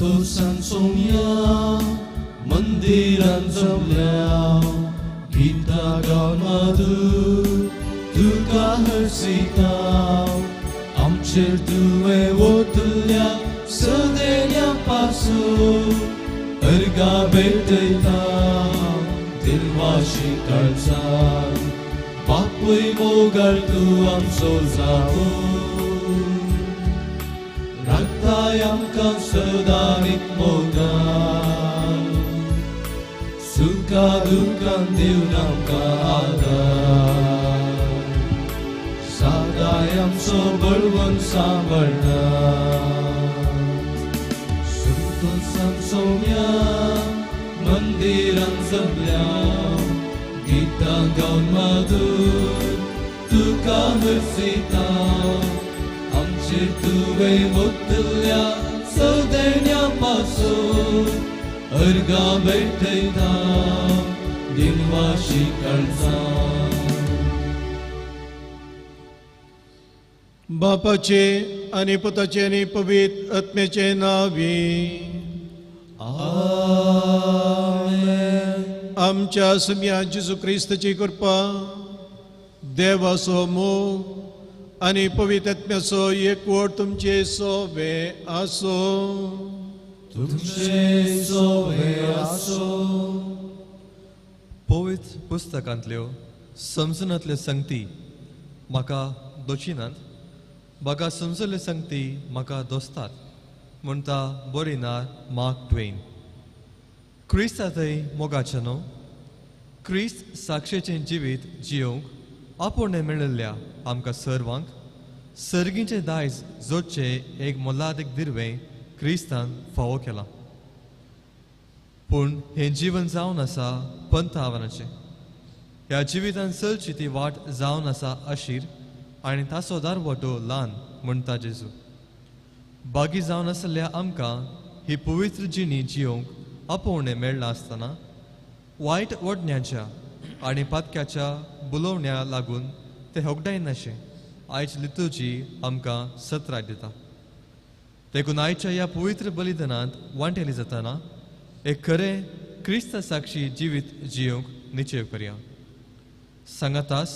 संतोषांसोम्या मंदिरान जमल्या गिता गावन मधुर तुका हरसिताव आमचेर तुवें ओतल्या सदेण्यापासून अर्गा भेटयता दिलवाशी काळजान बापूय मोगाळ तूं आमचो जावून राखताय आमकां सदांच मोगाळ सुखा दुखान दिवन आमकां आदार सदांच आमचो बळवंत सांबाळटा संतोषान सौम्या मंदिरान जमल्या गितां गावन मधुर तुका हरसिता आमचेर तुवें ओतल्या सदेण्यापासून अर्गा भेटयता दिनवाशी काळजान बापाचे आनी पुताचे आनी पवित्र आत्म्याचे नावी आमच्या सम्या जेजू क्रिस्ताची कृपा देवाचो मोग आनी पवित्र आत्म्याचो एकवट तुमचे सोबे आसो तुमचे सोबे आसो पवित्र पुस्तकांतल्यो समजनांतल्यो संगती म्हाका दोचिनात म्हाका समजल्यो संगती म्हाका दोस्तात म्हणटा बरयणार मार्क ट्वेन क्रिस्तांतय मोगाचें न्हू क्रिस्त साक्षेचें जिवीत जियोंक आपोवणें मेळिल्ल्या आमकां सर्वांक सर्गीचें दायज जोडचें एक मोलादीक दिर्वें क्रिस्तान फावो केलां पूण हें जीवन जावन आसा पंत आव्हानाचें ह्या जिवितान चलची ती वाट जावन आसा आशीर आनी ताचो दारवटो ल्हान म्हणटा जेजू बागी जावन आसल्या आमकां ही पवित्र जिणी जियोंक आपोवणें मेळना आसतना वायट वडण्याच्या आनी पातक्याच्या बुलोवण्या लागून ते होगडायनाशें आयज लितुर्जी आमकां सत्राय दिता देखून आयच्या ह्या पवित्र बलिदानांत वांटेली जातना एक खरें क्रिस्त साक्षी जिवीत जियोंक निश्चय करया सांगातास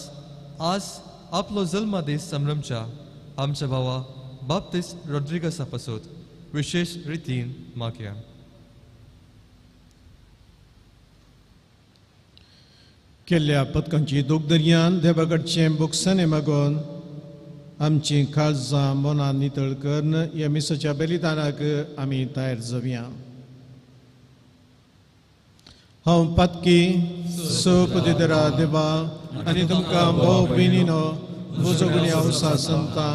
आज आपलो जल्मा दीस संभ्रमच्या आमच्या भावा बाप्तिस्ट रॉड्रिगसा पासून विशेष रितीन मागया केल्ल्या पथकांची दोगदर्यान देवाकडचें बुकसाणें मागोवन आमची काळजां मनां नितळ करन ह्या मिसाच्या बलिदानाक आमी तयार जावया हांव पातकी सोपदिदरा देवा आनी तुमकां भाव भयणीनो म्हजो गुन्यांव उसा सांगता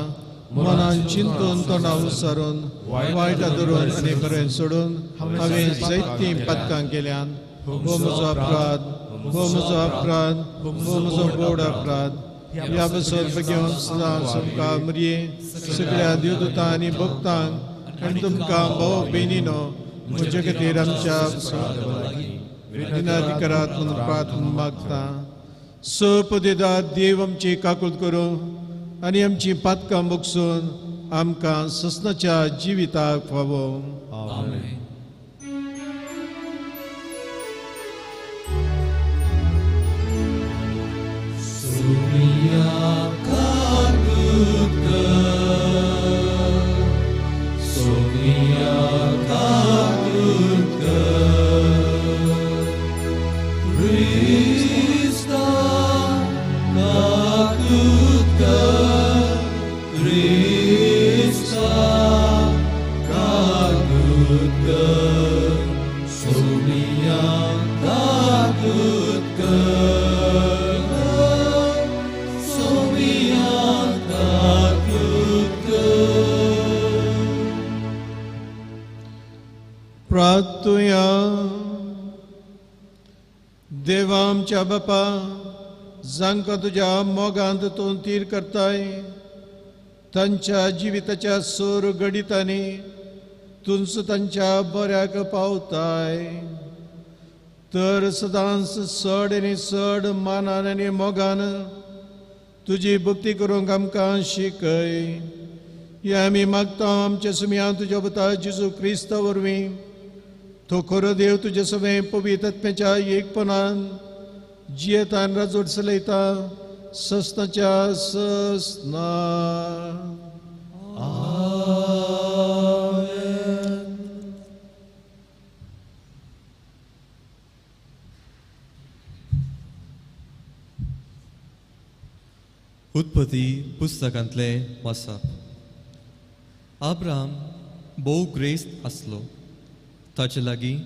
मनान चिंतून तोंडां उसारून वायटा धरून आनी बरें सोडून हांवें जायतीं पातकां केल्यान हो म्हजो अपराध हो म्हजो अपराध हो म्हजो गोड अपराध ह्या बसत घेवन सदांच तुमकां मरये सगळ्या देवदूतां आनी भक्तांक आनी तुमकां भाव भयणीनो म्हजे खातीर आमच्या विनाधिकारांत म्हणून प्रार्थना मागता सपदेदा देव आमची काकूळट करूं आनी आमची पातकां मोगसून आमकां ससनाच्या जिविताक फावो आमेन प्रार्थुया देवा आमच्या बापा जांकां तुज्या मोगांत तूं तीर करताय तांच्या जिविताच्या सोर घडितांनी तुंच तांच्या बऱ्याक पावताय तर सदांच चड आनी चड मानान आनी मोगान तुजी भक्ती करूंक आमकां शिकय हे आमी मागता आमचे सुमया तुज्या पुता जेजू क्रिस्ता वरवीं तो खरो देव तुजे सगळे पवित्र आत्म्याच्या एकपणान जियेता आनी राजवट चलयता सस्ताच्या सस्ना. उत्पत्ती पुस्तकांतले वाचप. अब्राम भोव ग्रेस्त आसलो. ताचे लागीं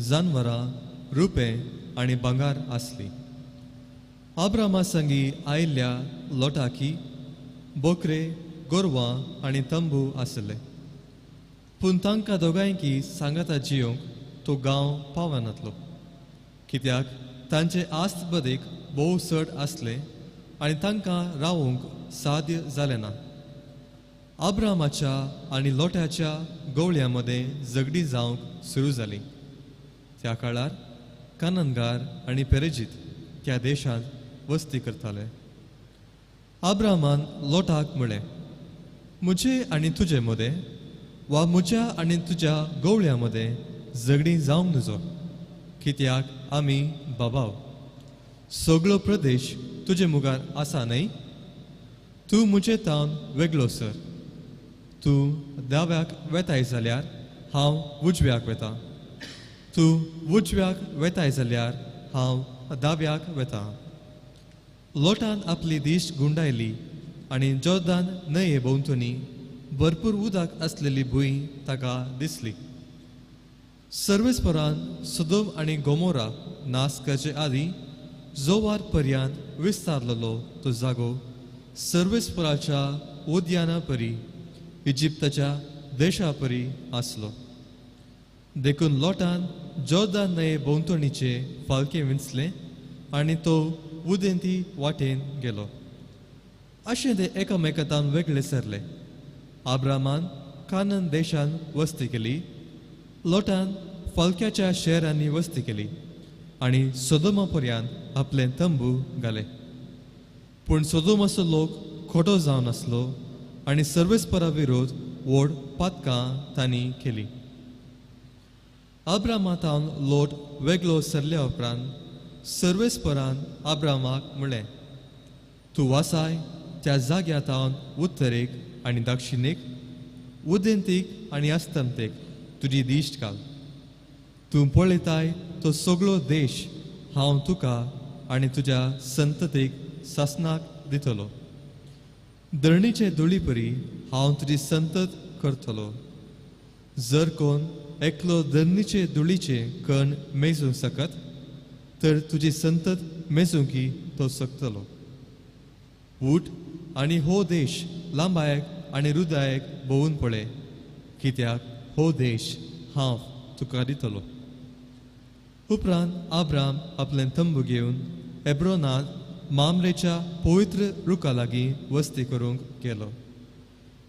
जानवरां, रुपे आनी भांगार आसली. अब्रामा संगी आयिल्ल्या लोटाकी बोकरे, गोरवां आनी तंबू आसले. पूण तांकां दोगांयकी सांगाता जियोंक तो गांव पावनातलो, कित्याक तांचे आस्त बदेक भोव चड आसले आनी तांकां रावूंक साध्य जालें ना. अब्रामाच्या आनी लोट्याच्या गवळ्यां मदें झगडी जावंक सुरू जाली. त्या काळार कानानगार आनी पेरेजीत त्या देशांत वस्ती करताले. अब्रामान लोटाक म्हळें, म्हजे आनी तुजे मदें वा म्हज्या आनी तुज्या गवळ्यां मदें झगडी जावंक नजो, कित्याक आमी बाबाव. सगळो प्रदेश तुजे मुखार आसा न्हय. तूं म्हजे तावन वेगळो सर. तूं दाव्याक वेताय जाल्यार हांव उजव्याक वेता. तूं उजव्याक वेताय जाल्यार हांव दाव्याक वेता. लोटान आपली दिश्ट गुंडायली आनी जोर्दान न्हंये भोंवतणी भरपूर उदक आसलेली भूंय ताका दिसली. सर्वेस्परान सोदोम आनी गोमोरा नास करचे आदीं जोवार पर्यंत विस्तारलेलो तो जागो सर्वेस्पराच्या उद्याना परी, इजिप्ताच्या देशा परी आसलो. देखून लोटान जोर्दान न्हंये भोंवतणीचे फालके विंचले आनी तो उदेंती वाटेन गेलो. अशें ते एकामेकांतान वेगळे सरले. अब्रामान कानान देशान वस्ती केली. लोटान फालक्याच्या शहरांनी वस्ती केली आनी सोदोमा पर्यंत आपले तंबू घाले. पूण सोदोमाचो लोक खोटो जावन आसलो आनी सर्वेस्परा विरोध व्हड पातकां तांणी केली. अब्रामातावन लोट वेगळो सरल्या उपरांत सर्वेस्परान अब्रामाक म्हळें, तूं वासाय त्या जाग्यातावन उत्तरेक आनी दक्षिणेक, उदेंतीक आनी अस्तंतेक तुजी दिश्ट घाल. तूं पळयताय तो सगळो देश हांव तुका आनी तुज्या संततीक सासनाक दितलो. धरणीचे धुळी परी हांव तुजी संतत करतलो. जर कोण एकलो धरणीचे धुळीचे कण मेजूंक सकत तर तुजी संतत मेजूंकी तो सकतलो. उठ आनी हो देश लांबायक आनी हृदयाक भोवून पळय, कित्याक हो देश हांव तुका दितलो. उपरांत अब्राम आपलें तंबू घेवन हेब्रोनांत मामरेच्या पवित्र रुखा लागीं वस्ती करूंक गेलो.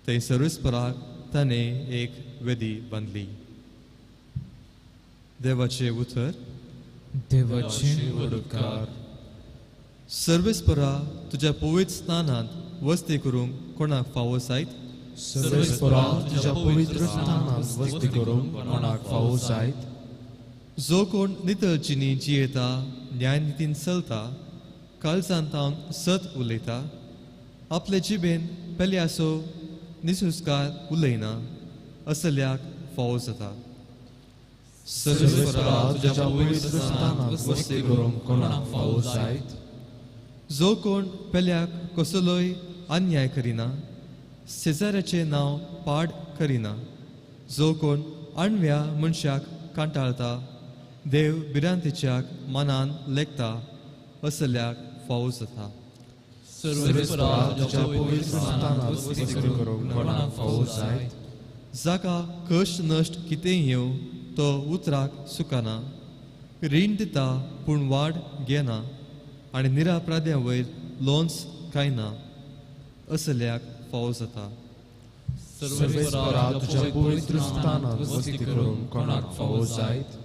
थंय सर्वेस्पराक ताणें एक वेदी बांदली. देवाचे उतर. देवाचे उडकार. सर्वेस्परा तुज्या पवित्र स्थानांत वस्ती करूंक कोणाक फावो जायत? सर्वेस्परा तुज्या पवित्र स्थानांत वस्ती करूंक कोणाक फावो जायत? जो कोण नितळचिनी जियेता, न्यायनितीन चलता, काळजांतावन सत उलयता, आपले जिबेन पेल्यासो निसुस्कार उलयना, असल्याक फावो जाता. सर्वेस्परा तुज्या पवित्र स्थानांत वस्ती करूंक कोणाक फावो जायत? जो कोण पेल्याक कसलोय अन्याय करिना, शेजाऱ्याचे नांव पाड करिना, जो कोण अणव्या मनशाक कांटाळता, देव भिरांतीच्याक मनान लेखता, असल्याक फावो जाता. सर्वेस्परा तुज्या पवित्र स्थानांत वस्ती करूंक कोणाक फावो जायत? जाका कश्ट नश्ट कितेंय येवं तो उतराक सुकाना, रीण दिता पूण वाड घेना आनी निरापराध्यां वयर लोन्स खायना, असल्याक फावो जाता. सर्वेस्परा तुज्या पवित्र स्थानांत वस्ती करूंक कोणाक फावो जायत?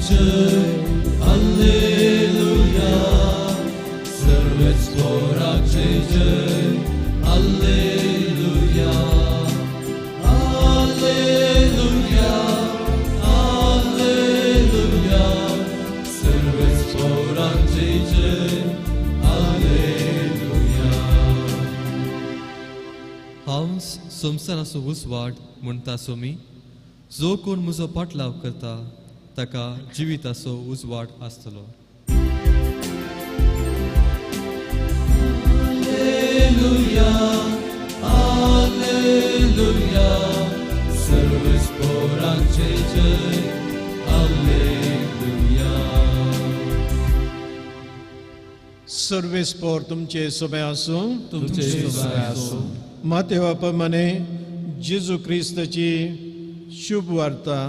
जय हालेलुया सर्वेस्पराक जय जय हालेलुया हालेलुया हालेलुया सर्वेस्पराक जय जय हालेलुया हांव सोमसान असो उसवाड म्हणटा सोमी जो कोण म्हजो पाटलाव करता ताका जिविताचो उजवाड आसतलो हालेलुया हालेलुया सर्वेस्पराक जय जय हालेलुया सर्वेस्पोर तुमचे सोबे आसूं तुमचे सोबे आसूं मातेवा प्रमाणे जेजू क्रिस्ताची शुभ वार्ता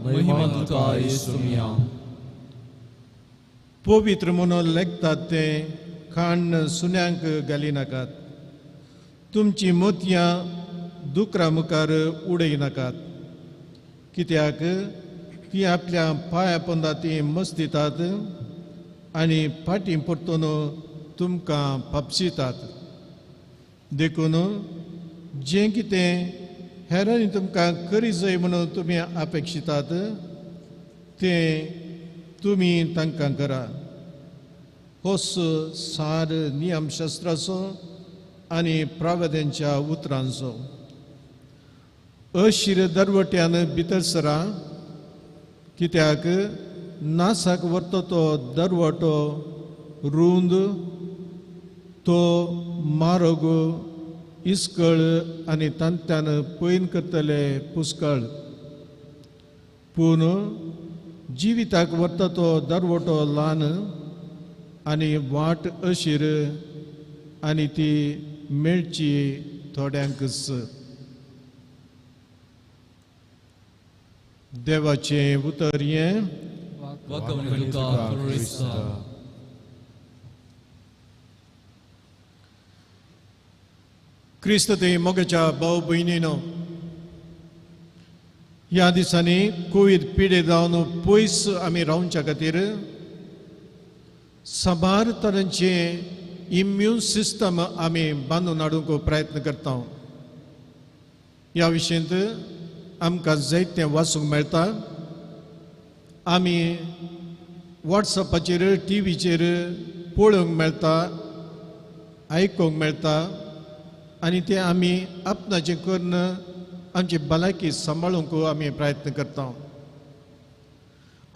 महिमा तुका येशू मिया पवित्र म्हणून लेखतात ते खाण सुन्यांक घाली नाकात तुमची मोतयां दुकरा मुखार उडय नाकात कित्याक ती आपल्या पांया पोंदा ती मस्तितात आनी फाटीं परतून तुमकां पापसितात देखून जें कितें हेरांनी तुमकां करी जाय म्हणून तुमी अपेक्षितात तें तुमी तांकां करा होस सार नियमशास्त्राचो आनी प्रावद्यांच्या उतरांचो अशीर दरवट्यान भितर सरा कित्याक नासाक व्हरतो तो दरवटो रुंद तो मारोग इस्कळ आनी तांत्यान पयन करतले पुस्कळ पूण जिविताक व्हरता तो दरवटो ल्हान आनी वाट अशीर आनी ती मेळची थोड्यांकच देवाचें उतर हें वकमने तुका क्रिस्ता क्रिस्त ते मोगाच्या भाव भयणीनो ह्या दिसांनी कोवीड पिडे जावन पयस आमी रावच्या खातीर साबार तरांचे इम्यून सिस्टम आमी बांदून हाडूंक प्रयत्न करता ह्या विशयंत आमकां जायतें वाचूंक मेळटा आमी वॉट्सॅपाचेर टीव्हीचेर पळोवंक मेळटा आयकूंक मेळटा आनी ते आमी आपणाचें करून आमची भलायकी सांबाळूंक आमी प्रयत्न करता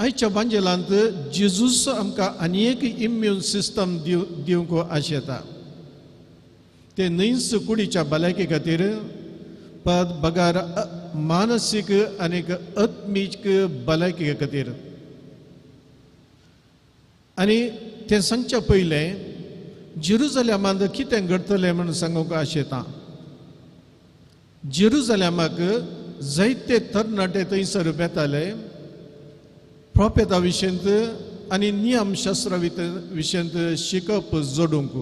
आयच्या बांजेलांत जेजूस आमकां आनी एक इम्यून सिस्टम दिवंक आशेता ते न्हयच कुडीच्या भलायके खातीर पद बगार मानसीक आनी आत्मीक भलायके खातीर आनी तें सांगच्या पयलें जेरुसलेमांत कितें घडटलें म्हणून सांगूंक आशेता जेरुसलेमाक जायते तरणाटे थंयसर बेताले प्रोफेता विशयंत आनी नियमशास्त्रा विशयंत शिकप जोडूंक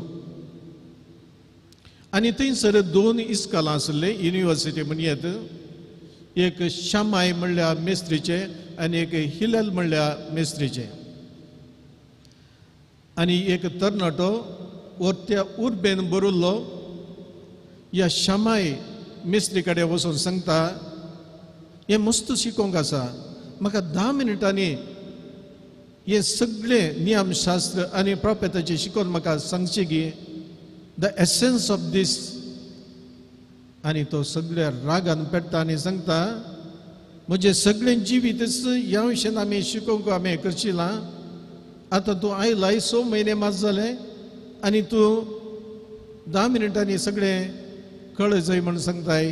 आनी थंयसर 2 इस्कॉलां आसले युनिवर्सिटी म्हणयेत एक शामाय म्हणल्या मेस्त्रीचे आनी एक हिलल म्हणल्या मेस्त्रीचे आनी एक तरणाटो त्या उर्बेन बरोल्लो ह्या शामाय मेस्त्री कडेन वचून सांगता हें मस्त शिकोवंक आसा म्हाका 10 मिनटांनी हे सगळें नियमशास्त्र आनी प्रोफेताचें शिकोवन म्हाका सांगची गी द एसेन्स ऑफ दीस आनी तो सगळ्या रागान पेट्टा आनी सांगता म्हजें सगळें जिवीतच ह्या विशयान आमी शिकोवंक आमी करशिलां आतां तूं आयलाय 6 म्हयने मात जाले आनी तूं 10 मिनटांनी सगळें कळ जाय म्हणून सांगताय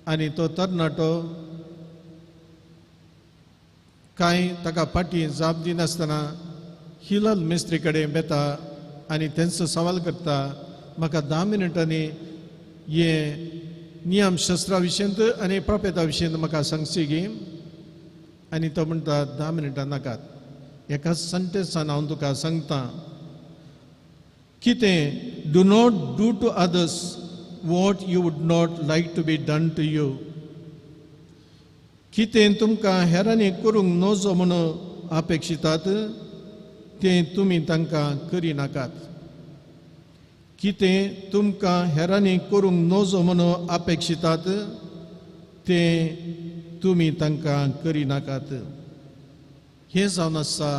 आनी तो तरणाटो कांय ताका फाटीं जाप दिनासतना हिलाल मेस्त्री कडेन बेता आनी तेंचो सवाल करता म्हाका 10 मिनटांनी हे नियमशास्त्रा विशयंत आनी प्रोफेता विशयंत म्हाका सांगची गी आनी तो म्हणटा 10 मिनटां नाकात एका सेंटेन्सान हांव तुका सांगता कितें do not do to others what you would not like to be done to you कितें तुमकां हेरांनी करूंक नजो म्हणून अपेक्षितात तें तुमी तांकां करिनाकात. कितें तुमकां हेरांनी करूंक नजो म्हणून अपेक्षितात तें तुमी तांकां करिनाकात. हें जावन आसा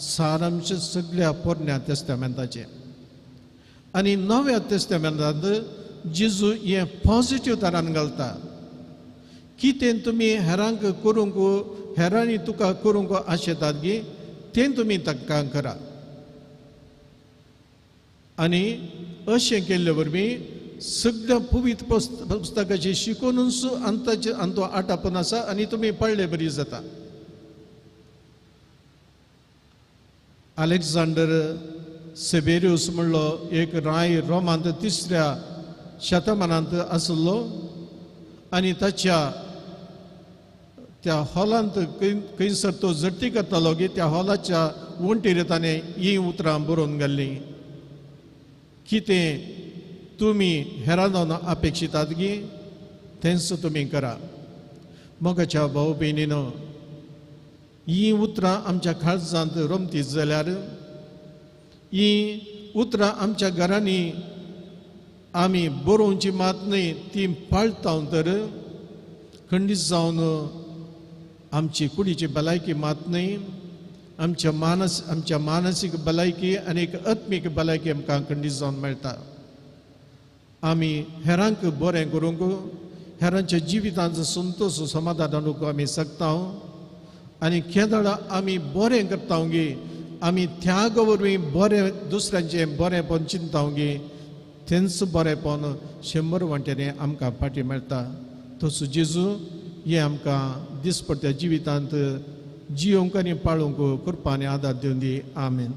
सारांश सगळ्या पोरण्या तेस्तामेंताचें. आनी नव्या तेस्तामेंतांत जेजू हें पॉझिटिव्ह तरान घालता. कितें तुमी हेरांक करूंक हेरांनी तुका करूंक आशेतात गी तें तुमी तांकां करा. आनी अशें केल्ले वरवीं सगळ्या पवित्र पुस्तकाची शिकवणूच अंतो आटापन आसा आनी तुमी पळ्ळे बरी जाता. अलेक्झांडर सेबेरियस म्हणलो एक राय रोमांत 3ऱ्या शतमानांत आसलो आनी ताच्या त्या हॉलांत खंयसर तो झडटी करतालो की त्या हॉलाच्या वण्टीर ताणें ही उतरां बरोवन घाल्लीं. कितें तुमी हेरांन अपेक्षितात गी तेंच तुमी करा. मोगाच्या भाव भयणीनो, ही उतरां आमच्या काळजांत रोमती जाल्यार ही उतरां आमच्या घरांनी आमी बरोवची मात न्हय, ती पाळटा तर खंडीत जावन आमची कुडीची भलायकी मात न्हय, आमच्या मानसीक भलायकी आनी एक आत्मीक भलायकी आमकां खंडीत जावन मेळटा. आमी हेरांक बरें करूंक, हेरांच्या जिवितांचो संतोश समाधान हाडूंक आमी शकता. आनी केदळ आमी बरें करता गे, आमी त्याग वरवीं बरें दुसऱ्यांचें बरेंपण चिंता गे, तेंच बरेंपण 100 वांटेने आमकां फाटीं मेळटा. तसो जेजू हें आमकां दिसपट्ट्या जिवितांत जियोंक आनी पाळूंक कृपा आनी आदार दिवन दी. आमेन.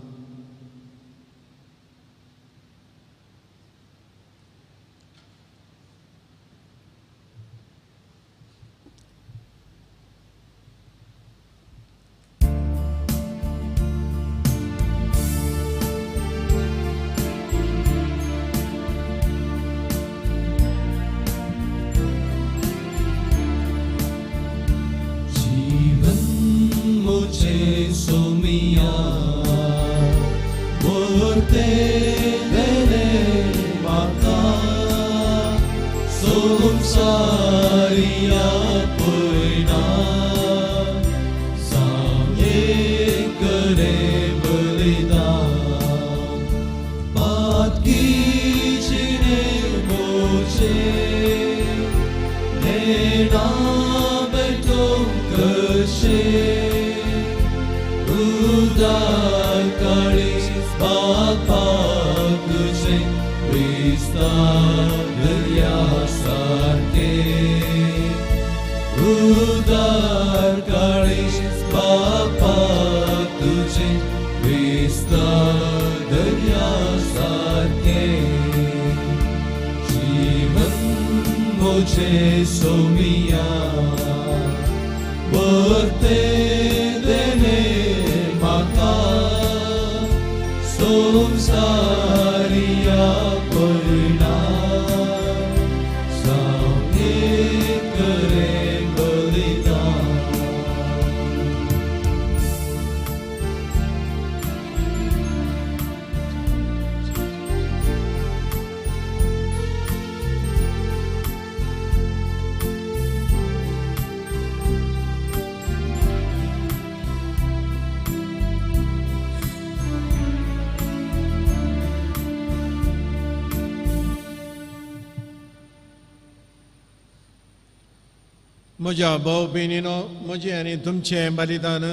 म्हज्या भाव भयणीनो, म्हजें आनी तुमचें बलिदान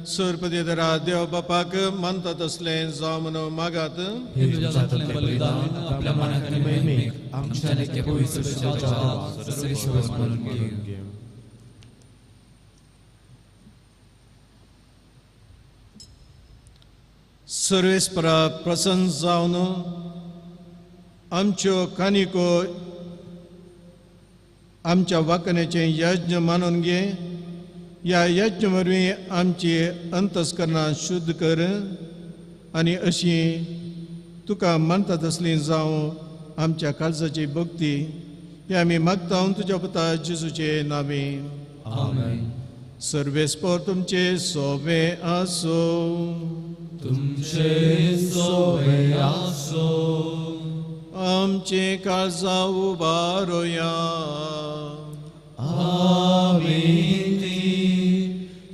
सर्पदेदरा देव बापाक मानता तसलें जावं म्हणून मागात. बलिदान आपल्या मनाक आनी महिमेक आमच्या नित्य पवित्र शरीराच्या सर्वेश्वर स्मरण घेऊ. सर्वेस्परा प्रसन्न जावन आमच्यो कानिको आमच्या वाकण्याचें यज्ञ मानून घे. ह्या यज्ञ वरवीं आमची अंतस्करणां शुद्ध कर आनी अशी तुका मानता तसली जावं आमच्या काळजाची भक्ती हे आमी मागता तुज्या पुता जेजूचे नांवे. आमेन. सर्वेस्पर तुमचे सोवे आसो. तुमचे सोवे आसो. आमचे काळजा उबारोया. आमीन.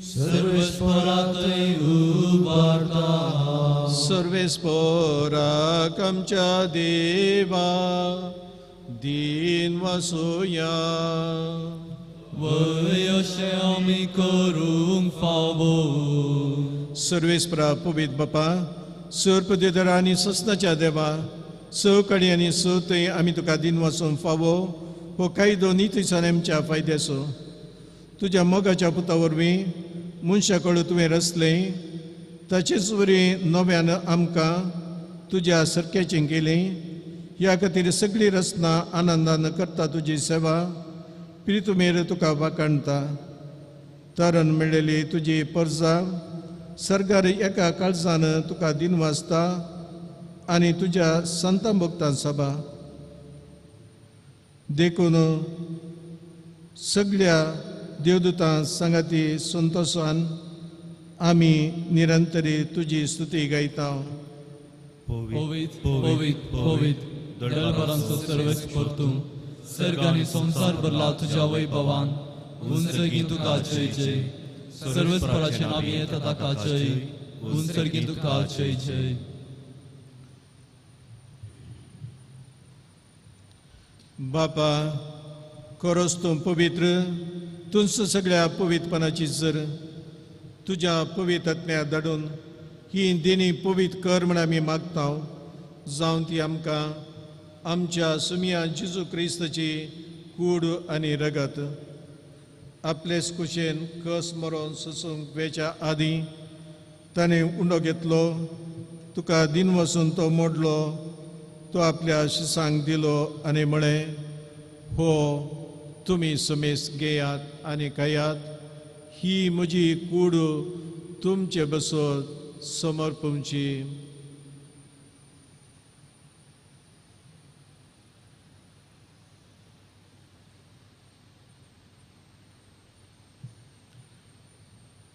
सर्वेस्परातय उबारता. सर्वेस्पराक आमच्या देवा दीन वासोया. वय अशें आमी करूंक फावो. सर्वेस्परा पवित्र बापा, सर्पदेदर आनी सस्नाच्या देवा, सकाळी आनी सतय आमी तुका दिन वचून फावो. हो कायदो नितीसान आमच्या फायद्याचो. तुज्या मोगाच्या पुता वरवीं मनशा कडून तुवें रचलें, ताचेच वरी नव्यान आमकां तुज्या सारक्याचें केलें. ह्या खातीर सगळी रचना आनंदान करता तुजी सेवा. प्रितुमेर तुका वाकाणटा. तारण मेळिल्ली तुजी परजा सर्गार एका काळजान तुका दिन वाजता आनी तुज्या संतां भक्तां सभा देखून सगळ्या देवदूतां संगाती संतोशान आमी निरंतरी तुजी स्तुती गायता. पवित पवित पवित दळबरांचो सर्वेस्पर तूं. सर्ग आनी संसार भरला तुज्या वैभवान. उंचरगी तुका जय जय. सर्वेस्पराचें नांव येता ताका जय. उंचरगी तुका जय जय. बापा, खरोच तूं पवित्र. तुंच सगळ्या पवित्रपणाची जर तुज्या पवित्र आत्म्या धाडून ही देणी पवित्र कर म्हण आमी मागता. जावं ती आमकां आमच्या सुमिया जेजू क्रिस्ताची कूड आनी रगत आपलेच कुशेन कस मरोन सुसूंक वेच्या आदीं ताणें उंडो घेतलो. तुका दिन वचून तो मोडलो. तो आपल्या शिसांक दिलो आनी म्हळें, हो तुमी समेस घेयात आनी खायात. ही म्हजी कूड तुमचे बसत समर्पूंची.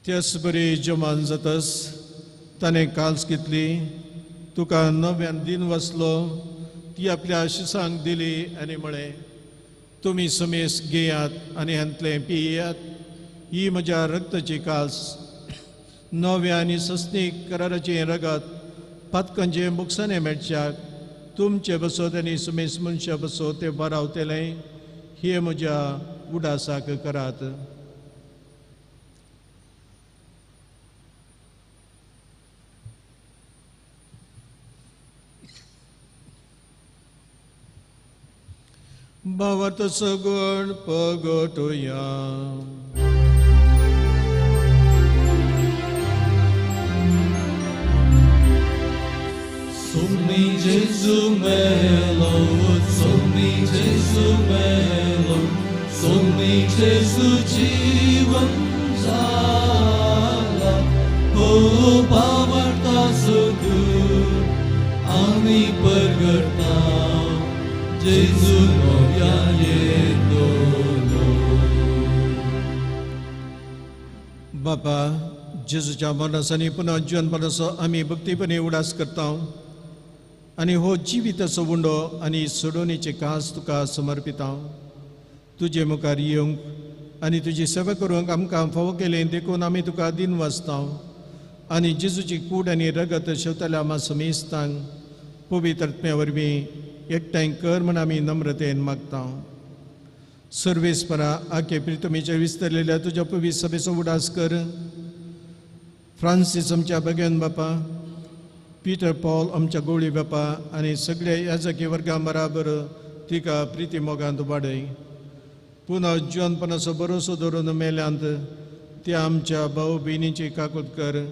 त्याच बरी जमान जातस ताणें काल्स घेतली. तुका नव्यान दिन वचलो. ती आपल्या शिसांक दिली आनी म्हळें, तुमी समेस घेयात आनी हांतलें पियेयात. ही म्हज्या रक्ताची काल्स, नव्या आनी सस्तीक कराराचें रगत पातकांचे मुखसाने मेळच्याक तुमचे बसत आनी समेस मनशा बसत ते बरावतलें. हे म्हज्या उडासाक करात. भावार्थ सगुण पगटुया. Summi Gesù melo, summi Gesù melo, summi Gesù जीवन झाला. हो भावार्थ सगुण आमी परगटता. जेजू नव्या येतलो. बापा, जेजूच्या मरणासानी पुन्हा जीवनपणाचो आमी भक्तीपणे उडास करता. आनी हो जिविताचो उंडो आनी सोडवणेचे कास तुका समर्पिता. तुजे मुखार येवंक आनी तुजी सेवा करूंक आमकां फावो केलें देखून आमी तुका दिन वाजता. आनी जेजूची कूड आनी रगत शेवतल्या आमा समेस्तांक पवित्र आत्म्या वरवीं एकठांय कर म्हण आमी नम्रतेन मागता. सर्वेस्परा आखे प्रितमेच्या विस्तरलेल्या तुज्या पवित्र सभेचो उडास कर. फ्रांसीस आमच्या भगवान बापा, पीटर पॉल आमच्या गोळी बापा आनी सगळ्या याजकी वर्गां बराबर तिका प्रिती मोगांत वाडय. पुन्हा जीवनपणाचो भरोसो धरून मेल्यांत त्या आमच्या भाऊ भयणीची काकूट कर.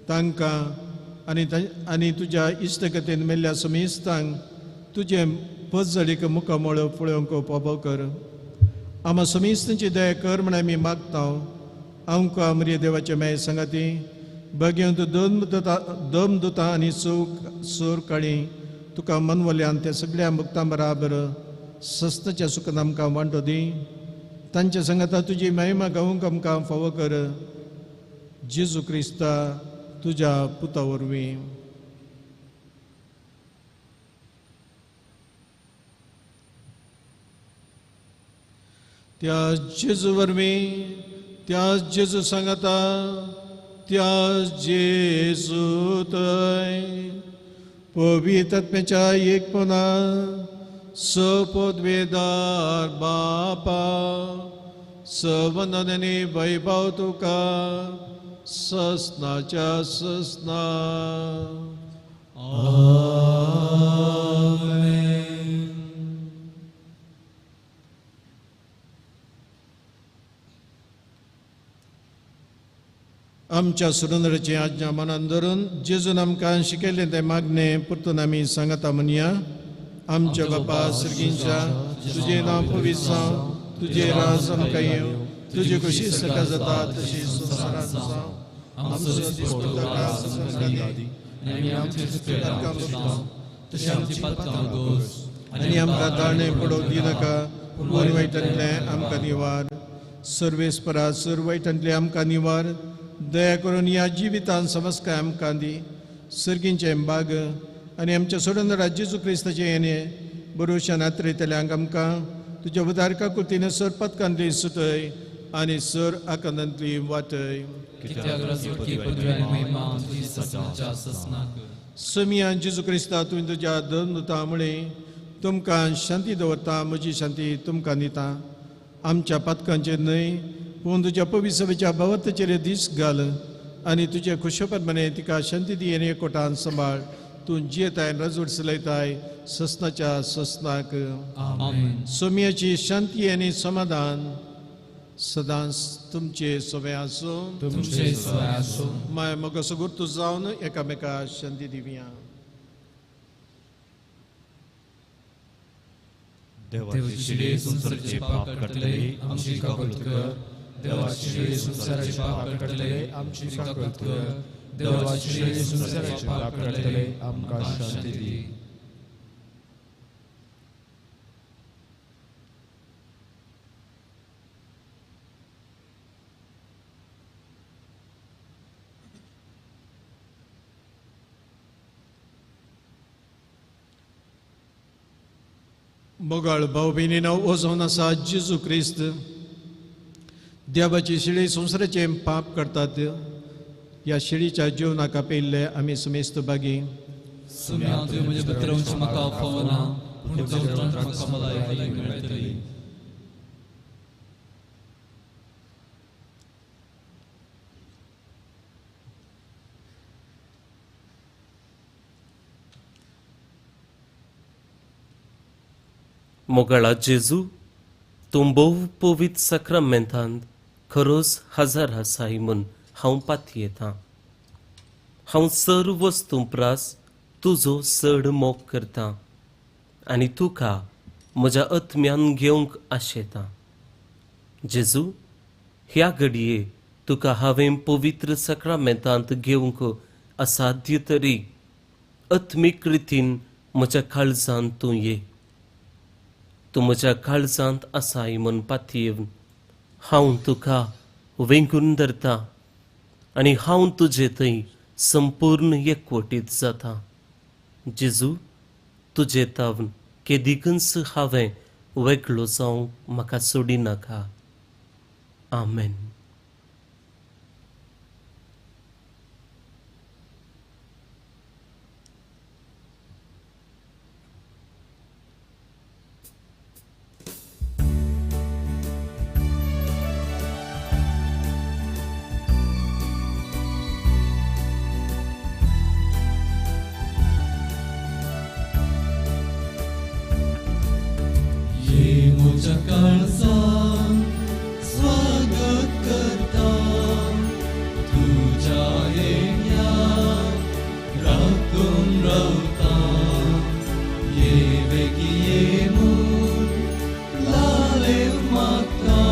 तांकां आनी तुज्या इश्टकथेन मेल्ल्या समेस्तांक तुजे पजळीक मुखामळ पळोवंक फावो कर. आमा समेस्तांची दया कर म्हण आमी मागता. आमकां मरिय देवाचे माय सांगाती भगवंत दम दुतां आनी सोर काळी तुका मनवल्यान त्या सगळ्या मुक्तां बराबर सस्ताच्या सुखान आमकां वांटो दी. तांच्या संगता तुजी महिमा गावूंक आमकां फावो कर. जेजू क्रिस्ता तुज्या पुता वरवीं. त्या जेजू वरवीं, त्या जेजू सांगता, त्या जेजू थंय पवित्र आत्म्याच्या एकपणा सपदवेदार बापा सवंदनांनी वैभव तुका ससनाच्या ससना. आमच्या सुरंदराची आज्ञा मनान धरून जेजून आमकां शिकयलें तें मागणें परतून आमी सांगता म्हणया. आमच्या बापा सर्गींच्या, तुजें नांव पवित्र जावं, तुजें राज आमकां येवं, तुजी कशी सका जाता तशी संवसारांत जावं. आमचो दिसपट्टो त्रास आमकां दी, आनी आमचे चुकल्यार आमकां तशें आमची पातकां दोस, आनी आमकां दाणे पडोवंक दिनाका, पूण वायटांतलें आमकां निवार. सर्वेस्परा सर वायटांतलें आमकां निवार. दया करून ह्या जिवितांत समस्काय आमकां दी. सर्गींचें बाग आनी आमच्या सोडून जेजू क्रिस्ताचें येणें बरोवशान आत्रेतल्यांक आमकां तुज्या उदारका कृतीन सर पदकांतली सुटय आनी सर आकांतांतली वाटय. कित्याक राजवटी पदवी आनी महिमा तुजी ससनाच्या ससनाक. समिया जेजू क्रिस्ता तुवें तुज्या धर्मदुता मुळे तुमकां शांती दवरता. म्हजी शांती तुमकां दिता. आमच्या पदकांचेर न्हय पूण तुज्या पवित्र सभेच्या भवताचेर दीस घाल आनी तुजे खुशोपदपणे तिका शांती दी आनी एकवटान सांबाळ. तूं जियेताय राजवट चलयताय ससनाच्या ससनाक. आमेन. सोम्याची शांती आनी समाधान सदांच तुमचे सोबे आसूं. तुमचे सवय आसूं. माय मोग सुगुर्त जावन एकामेका शांती दिवया. देवाची शिडे संसाराचे पाप काडटले आमची काकूट कर. देवाची शिडे संसाराचे पाप काडटले आमची काकूट कर. देवाची शिडे संसाराचे पाप काडटले आमकां शांती दी. मोगाळ भाऊ भयणीनो, हो जावन आसा जेजू क्रिस्त. देवाची शिडी संवसाराचे पाप करतात. ह्या शिडीच्या जिवनाक आपयल्ले आमी समेस्त बागी. सुम्या तुवें म्हजे भितर वचून म्हाका फावना, पूण चवथांत म्हाका भलायकी मेळटली. मोगाळा जेजू, तूं भोव पवित्र सक्रामेंतांत खरोच हजर आसाय म्हूण हांव पातयेतां. हांव सर्व वस्तू प्रास तुजो चड मोग करतां आनी तुका म्हज्या आत्म्यान घेवंक आशेतां. जेजू, ह्या घडये तुका हांवें पवित्र सक्रामेंतांत घेवंक असाध्य तरी आत्मीक रितीन म्हज्या काळजांत तूं ये. तूं म्हज्या काळजांत आसाय म्हूण पातयेवन हांव तुका वेंगून धरतां आनी हांव तुजे थंय संपूर्ण एकवटीत जाता. जेजू, तुजे तावन केदिकच हांवें वेगळो जावंक म्हाका सोडिनाका. आमेन. म्हज्या काळजांत स्वागत करता तुज्या येण्याक राखून रावता. ये वेगी ये म्हूण लालेव म्हाका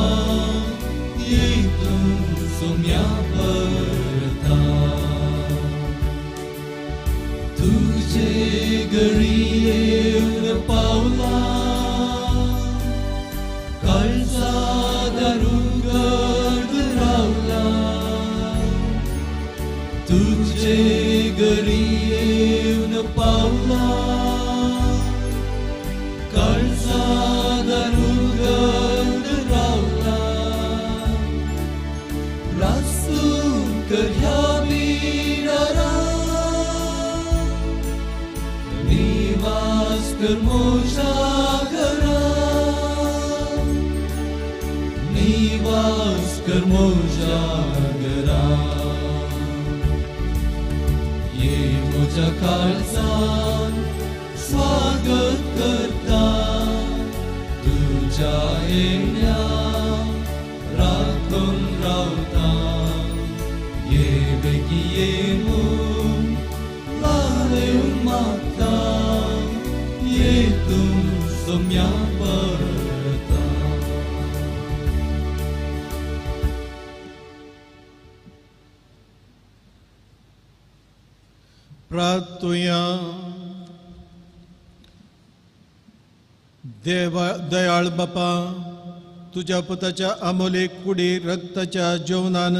येतून सोम्या परता. तुजे घडी येवन पावला काळजाक तुझे घरी येऊन पावला काळजादार उगद रावला रासून कर ह्या बिडारा निवास कर मोजा घरा निवास कर मोजा घरा ये मोजा काळजान स्वागत करता तुझ्या येण्या राखून रावता ये बेगी येऊन लारेऊन मागता येतून सोम्या परता प्रार्थुया देवा दयाळ बापा तुझ्या पुताच्या अमोले कुडी रक्ताच्या जेवणान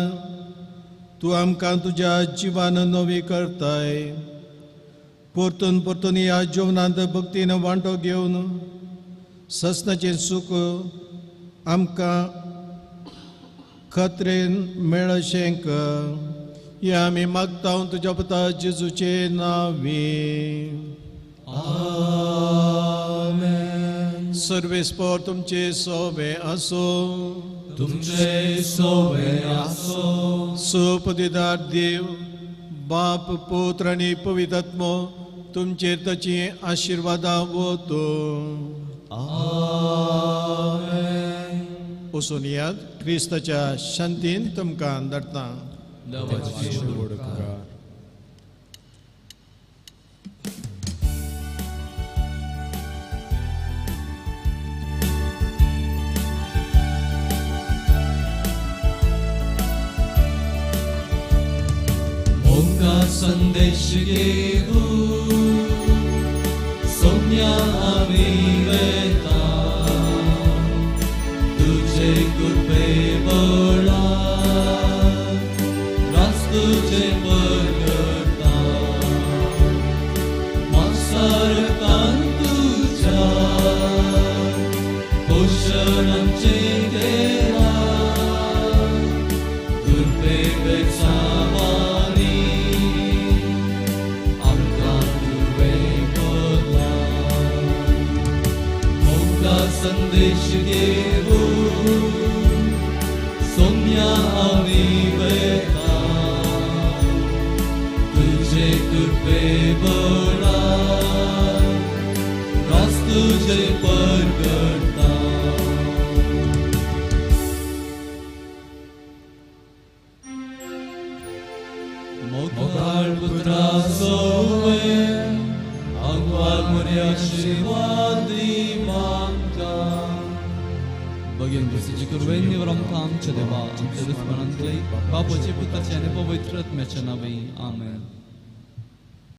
तू आमकां तुझ्या जिवान नवी करताय परतून परतून ह्या जेवणांत भक्तीन वांटो घेवन ससनाचें सुख आमकां खत्रेन मेळशें कर हे आमी मागता तुज्या पुता जेजूचे नांवे आमेन सर्वेस्पर तुमचे सोबे आसो तुमचे सोबे आसो सुपदिदार देव बाप पुत्र आनी पवित्र आत्मो तुमचेर ताची आशिर्वादां वतो आमेन वचून याद क्रिस्ताच्या शांतीन तुमकां धाडटा देवाची शोभकार मोका संदेश घेऊन सोम्या आम्ही वेता तुझे कृपे बळा तुझे परगटा मासारकान तुझ्या पोषणांचे देवा कृपे बेचावानी आमकां तुवें बोला मोगा संदेश घेऊन सोम्या आमी वेता तुझे कृपे बळा रास तुझे परगटा मोगाळ पुत्रा सोवे आंगवार मोरे आशीर्वादी मागता बगेन दुसरी कुरवेन निवर आमकां आमच्या देवा आमच्या दुस्मनांतले बापाचे पुत्राचे आनी पवित्र आत्म्याच्या नांवे आमेन